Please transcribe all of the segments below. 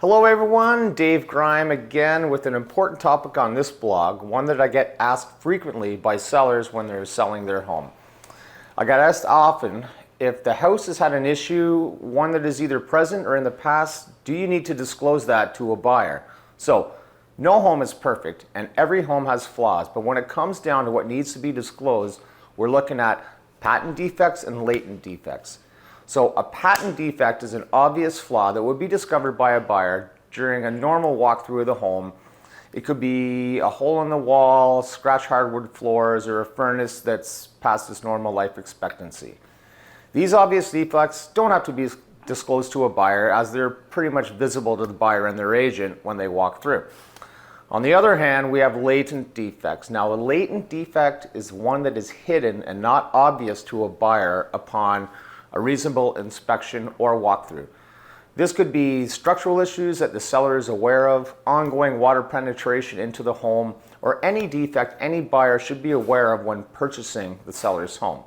Hello everyone, Dave Grime again with an important topic on this blog, one that I get asked frequently by sellers when they're selling their home. I get asked often, if the house has had an issue, one that is either present or in the past, do you need to disclose that to a buyer? So, no home is perfect and every home has flaws, but when it comes down to what needs to be disclosed, we're looking at patent defects and latent defects. So a patent defect is an obvious flaw that would be discovered by a buyer during a normal walkthrough of the home. It could be a hole in the wall, scratched hardwood floors, or a furnace that's past its normal life expectancy. These obvious defects don't have to be disclosed to a buyer as they're pretty much visible to the buyer and their agent when they walk through. On the other hand, we have latent defects. Now, a latent defect is one that is hidden and not obvious to a buyer upon a reasonable inspection or walkthrough. This could be structural issues that the seller is aware of, ongoing water penetration into the home, or any defect any buyer should be aware of when purchasing the seller's home.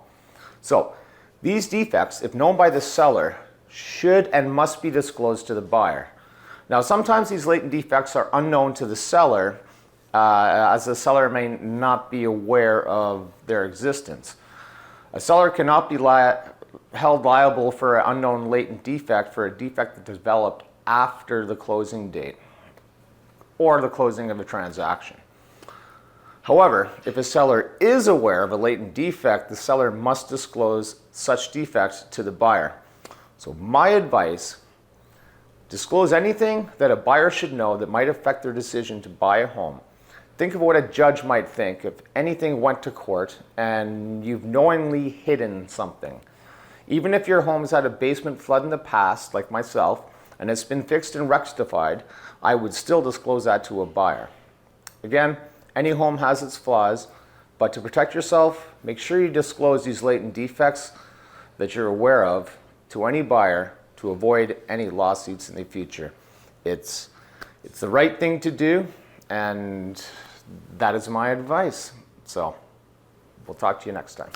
So, these defects, if known by the seller, should and must be disclosed to the buyer. Now, sometimes these latent defects are unknown to the seller, as the seller may not be aware of their existence. A seller cannot be held liable for an unknown latent defect for a defect that developed after the closing date or the closing of a transaction. However, if a seller is aware of a latent defect, the seller must disclose such defects to the buyer. So my advice, disclose anything that a buyer should know that might affect their decision to buy a home. Think of what a judge might think if anything went to court and you've knowingly hidden something. Even if your home has had a basement flood in the past, like myself, and it's been fixed and rectified, I would still disclose that to a buyer. Again, any home has its flaws, but to protect yourself, make sure you disclose these latent defects that you're aware of to any buyer to avoid any lawsuits in the future. It's the right thing to do, and that is my advice. So, we'll talk to you next time.